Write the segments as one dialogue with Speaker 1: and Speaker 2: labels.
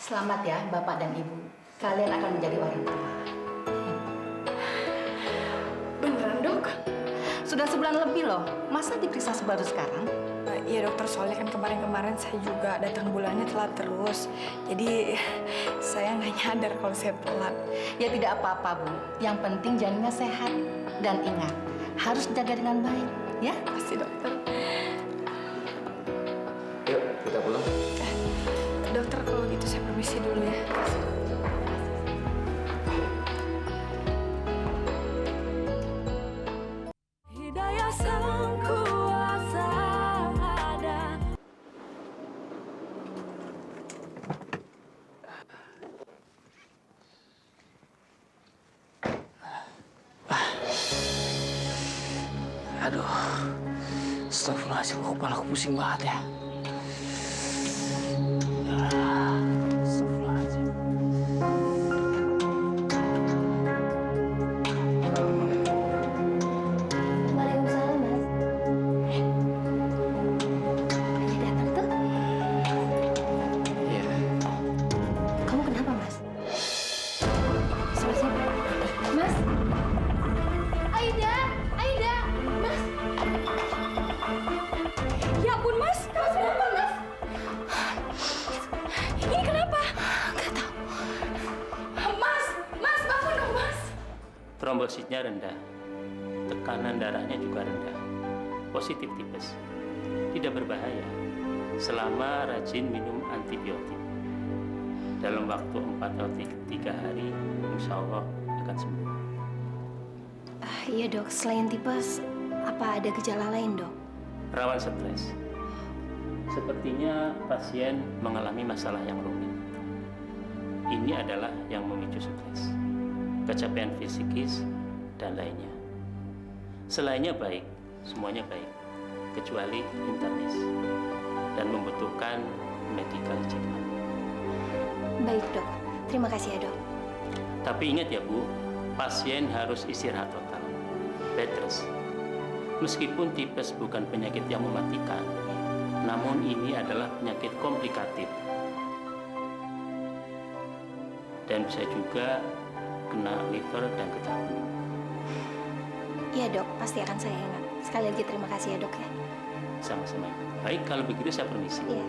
Speaker 1: Selamat ya, Bapak dan Ibu. Kalian akan menjadi orang tua.
Speaker 2: Beneran, Dok?
Speaker 1: Sudah sebulan lebih loh. Masa diperiksa baru sekarang?
Speaker 2: Iya, dokter. Soalnya kan kemarin-kemarin saya juga datang bulannya telat terus. Jadi saya nggak nyadar kalau saya telat.
Speaker 1: Ya tidak apa-apa, Bu. Yang penting janinnya sehat. Dan ingat, harus jaga dengan baik, ya?
Speaker 2: Pasti, dokter.
Speaker 3: Yuk, kita pulang.
Speaker 2: Dokter, kalau gitu saya permisi dulu ya.
Speaker 4: Hidayah sang kuasa ada.
Speaker 3: Aduh, astagfirullahaladzim, kepala aku pusing banget ya. Astagfirullahaladzim.
Speaker 5: Waalaikumsalam, Mas. Ayah datang tuh.
Speaker 3: Iya.
Speaker 5: Kamu kenapa, Mas? Sama siapa? Mas? Aida! Aida! Mas!
Speaker 2: Ya ampun, Mas. Mas, kenapa, Mas? Ini kenapa?
Speaker 5: Gak tahu.
Speaker 2: Mas! Mas, bangun dong, Mas.
Speaker 6: Trombositnya rendah, tekanan darahnya juga rendah, positif tipes, tidak berbahaya selama rajin minum antibiotik. Dalam waktu 4 atau 3 hari, insya Allah akan sembuh.
Speaker 5: Iya, Dok. Selain tipes, apa ada gejala lain, Dok?
Speaker 6: Rawan stres. Sepertinya pasien mengalami masalah yang rumit. Ini adalah yang memicu stres, kecapean fisikis, dan lainnya. Selainnya baik, semuanya baik, kecuali internis dan membutuhkan medical treatment.
Speaker 5: Baik, Dok. Terima kasih ya, Dok.
Speaker 6: Tapi ingat ya Bu, pasien harus istirahat total, bed rest. Meskipun tipes bukan penyakit yang mematikan, namun ini adalah penyakit komplikatif. Dan bisa juga kena liver dan getah bening.
Speaker 5: Iya, Dok. Pasti akan saya ingat. Sekali lagi terima kasih ya, Dok ya.
Speaker 6: Sama-sama. Baik, kalau begitu saya permisi.
Speaker 5: Iya.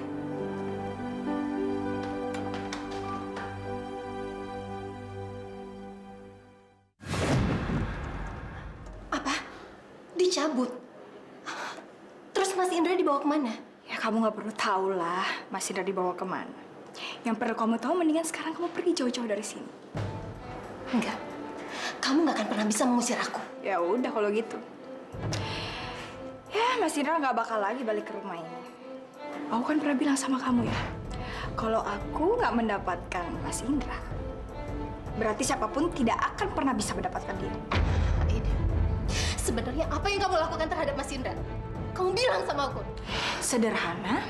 Speaker 5: Apa? Dicabut? Terus Mas Indra dibawa kemana?
Speaker 2: Ya, kamu nggak perlu tahu lah Mas Indra dibawa kemana. Yang perlu kamu tahu, mendingan sekarang kamu pergi jauh-jauh dari sini.
Speaker 5: Enggak. Kamu nggak akan pernah bisa mengusir aku.
Speaker 2: Ya udah kalau gitu. Ya, Mas Indra nggak bakal lagi balik ke rumah ini. Aku kan pernah bilang sama kamu ya, kalau aku nggak mendapatkan Mas Indra, berarti siapapun tidak akan pernah bisa mendapatkan dia.
Speaker 5: Aida, sebenarnya apa yang kamu lakukan terhadap Mas Indra? Kamu bilang sama aku.
Speaker 2: Sederhana,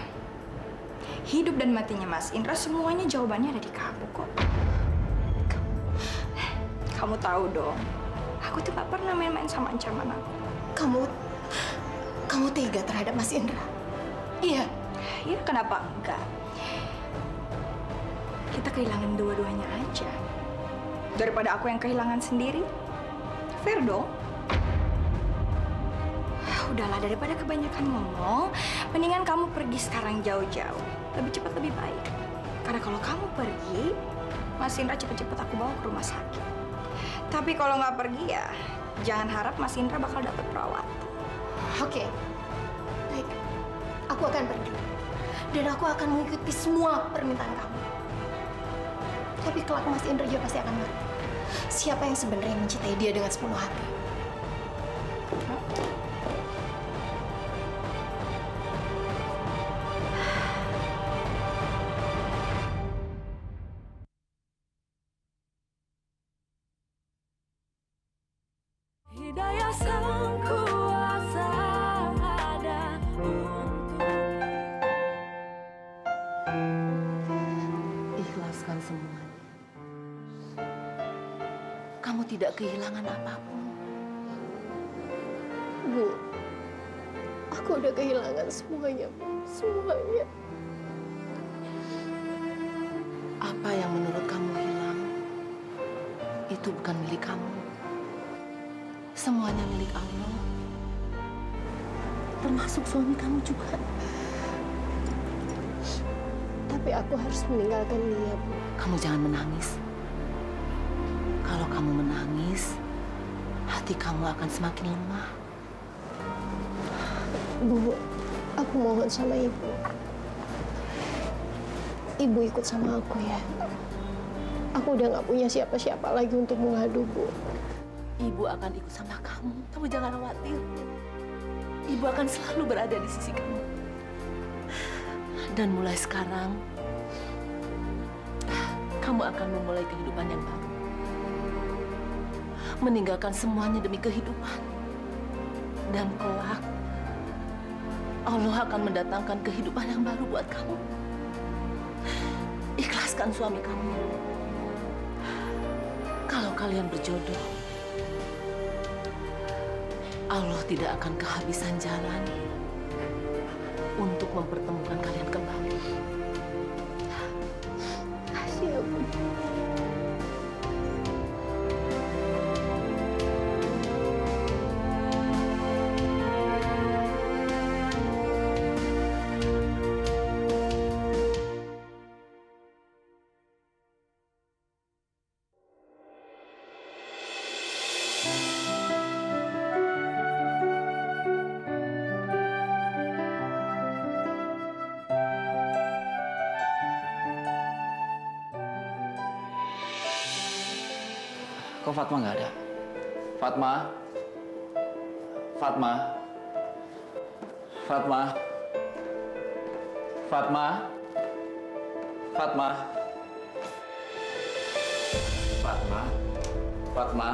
Speaker 2: hidup dan matinya Mas Indra semuanya jawabannya ada di kamu kok. Kamu tahu dong, aku tuh gak pernah main-main sama ancaman aku.
Speaker 5: Kamu tega terhadap Mas Indra? Iya.
Speaker 2: Ya kenapa enggak? Kita kehilangan dua-duanya aja. Daripada aku yang kehilangan sendiri. Fair dong. Udahlah, daripada kebanyakan ngomong, mendingan kamu pergi sekarang jauh-jauh. Lebih cepat lebih baik. Karena kalau kamu pergi, Mas Indra cepet-cepet aku bawa ke rumah sakit. Tapi kalau nggak pergi ya, jangan harap Mas Indra bakal dapat perawatan.
Speaker 5: Oke. Baik. Aku akan pergi. Dan aku akan mengikuti semua permintaan kamu. Tapi kelak Mas Indra juga pasti akan ngerti siapa yang sebenarnya mencintai dia dengan sepenuh hati.
Speaker 4: Hidayah sang kuasa ada untuk.
Speaker 1: Ikhlaskan semuanya. Kamu tidak kehilangan apapun.
Speaker 5: Bu, aku udah kehilangan semuanya, Bu. Semuanya.
Speaker 1: Apa yang menurut kamu hilang, itu bukan milik kamu. Semuanya milik Allah. Termasuk suami kamu juga.
Speaker 5: Tapi aku harus meninggalkan dia, Bu.
Speaker 1: Kamu jangan menangis. Kalau kamu menangis, hati kamu akan semakin lemah.
Speaker 5: Bu, aku mohon sama Ibu. Ibu ikut sama aku ya. Aku udah gak punya siapa-siapa lagi untuk mengadu, Bu.
Speaker 1: Ibu akan ikut sama kamu. Kamu jangan khawatir. Ibu akan selalu berada di sisi kamu. Dan mulai sekarang, kamu akan memulai kehidupan yang baru. Meninggalkan semuanya demi kehidupan. Dan kelak, Allah akan mendatangkan kehidupan yang baru buat kamu. Ikhlaskan suami kamu. Kalau kalian berjodoh, Allah tidak akan kehabisan jalan untuk mempertemukan kalian kembali.
Speaker 5: Kasih ya, Bu.
Speaker 3: Kok Fatma nggak ada? Fatma? Fatma? Fatma? Fatma? Fatma? Fatma? Fatma?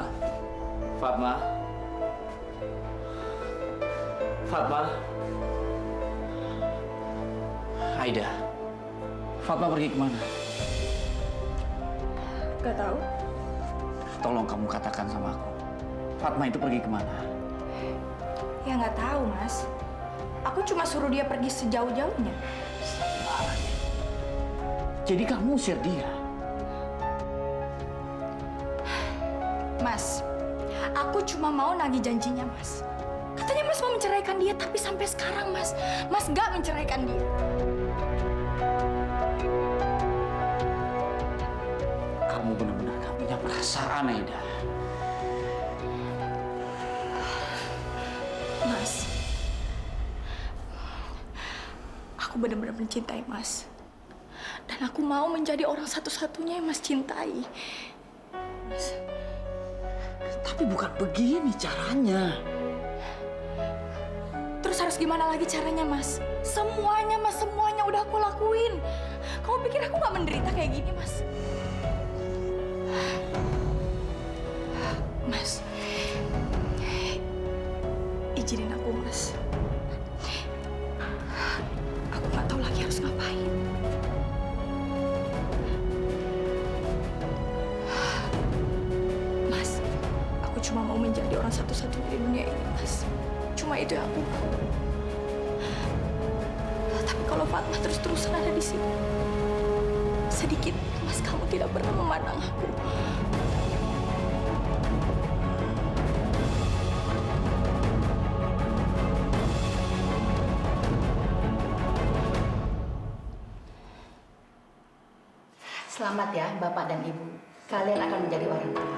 Speaker 3: Fatma? Fatma? Aida, Fatma pergi kemana?
Speaker 2: Gak tahu.
Speaker 3: Tolong kamu katakan sama aku. Fatma itu pergi kemana?
Speaker 2: Ya nggak tahu, Mas. Aku cuma suruh dia pergi sejauh-jauhnya.
Speaker 3: Jadi kamu usir dia?
Speaker 2: Mas, aku cuma mau nagih janjinya, Mas. Katanya Mas mau menceraikan dia, tapi sampai sekarang, Mas nggak menceraikan dia.
Speaker 3: Kamu benar-benar gak punya perasaan, Aida.
Speaker 2: Mas, aku benar-benar mencintai Mas. Dan aku mau menjadi orang satu-satunya yang Mas cintai. Mas,
Speaker 3: Tapi bukan begini caranya.
Speaker 2: terus harus gimana lagi caranya, Mas? Semuanya, Mas, semuanya udah aku lakuin. Kamu pikir aku nggak menderita kayak gini, Mas? Mas, izinin aku, Mas. Aku nggak tahu lagi harus ngapain. Mas, aku cuma mau menjadi orang satu-satunya di dunia ini, Mas. Cuma itu yang aku mau. Tapi kalau Fatma terus-terusan ada di sini, sedikit, Mas, kamu tidak pernah memandang aku.
Speaker 1: Selamat ya, Bapak dan Ibu. Kalian akan menjadi orang tua.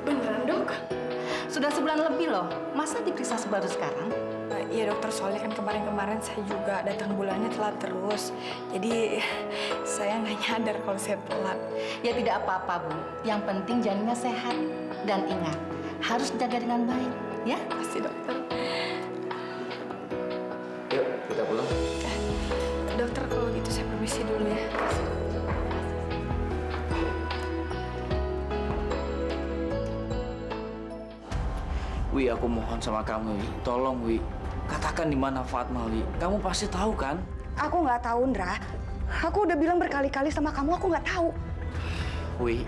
Speaker 2: Beneran, Dok?
Speaker 1: Sudah sebulan lebih loh. Masa diperiksa baru sekarang?
Speaker 2: Iya, Dokter, soalnya kan kemarin-kemarin saya juga datang bulannya telat terus. Jadi saya nggak nyadar kalau saya telat.
Speaker 1: Ya tidak apa-apa, Bu. Yang penting janinnya sehat. Dan ingat, harus jaga dengan baik, ya?
Speaker 2: Pasti, Dokter.
Speaker 3: Yuk, kita pulang.
Speaker 2: Dokter, kalau gitu saya permisi dulu ya.
Speaker 3: Wi, aku mohon sama kamu, Wi. Tolong, Wi. Katakan di mana Fatma, Wi. Kamu pasti tahu kan?
Speaker 7: Aku nggak tahu, Ndra. Aku udah bilang berkali-kali sama kamu, aku nggak tahu.
Speaker 3: Wi,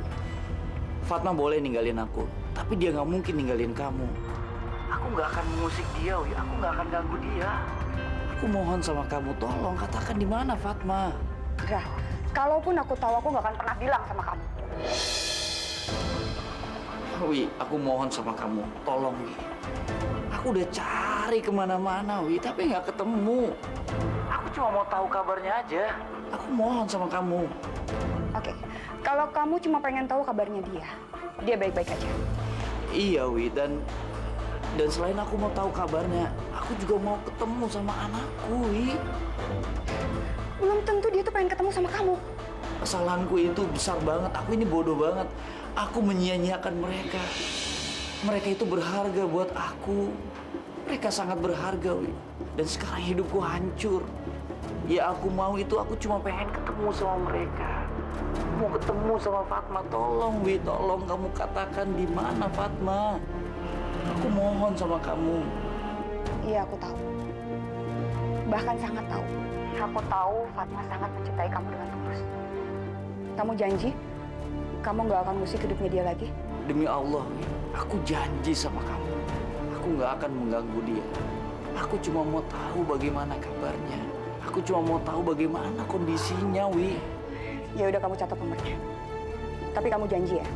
Speaker 3: Fatma boleh ninggalin aku, tapi dia nggak mungkin ninggalin kamu. Aku nggak akan mengusik dia, Wi. Aku nggak akan ganggu dia. Aku mohon sama kamu, tolong katakan di mana Fatma.
Speaker 7: Indra, kalaupun aku tahu, aku nggak akan pernah bilang sama kamu.
Speaker 3: Wi, aku mohon sama kamu, tolong Wi. Aku udah cari kemana-mana Wi, tapi nggak ketemu. Aku cuma mau tahu kabarnya aja. Aku mohon sama kamu.
Speaker 7: Oke, kalau kamu cuma pengen tahu kabarnya dia baik-baik aja.
Speaker 3: Iya Wi, dan selain aku mau tahu kabarnya, aku juga mau ketemu sama anakku Wi.
Speaker 7: Belum tentu dia tuh pengen ketemu sama kamu.
Speaker 3: Kesalahanku itu besar banget. Aku ini bodoh banget. Aku menyia-nyiakan mereka. Mereka itu berharga buat aku. Mereka sangat berharga, Wi. Dan sekarang hidupku hancur. Ya aku mau itu, aku cuma pengen ketemu sama mereka. Mau ketemu sama Fatma. Tolong, Wi, tolong kamu katakan di mana Fatma. Aku mohon sama kamu.
Speaker 7: Iya, aku tahu. Bahkan sangat tahu. Aku tahu Fatma sangat mencintai kamu dengan tulus. Kamu janji, kamu nggak akan ngusik hidupnya dia lagi?
Speaker 3: Demi Allah, Wi, aku janji sama kamu. Aku nggak akan mengganggu dia. Aku cuma mau tahu bagaimana kabarnya. Aku cuma mau tahu bagaimana kondisinya, Wi.
Speaker 7: Ya udah, kamu catat nomornya. Tapi kamu janji ya,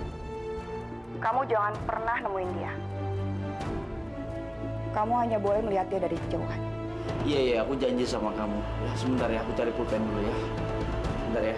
Speaker 7: kamu jangan pernah nemuin dia. Kamu hanya boleh melihat dia dari kejauhan.
Speaker 3: Iya, aku janji sama kamu. Ya, sebentar ya, aku cari pulpen dulu ya. Sebentar ya.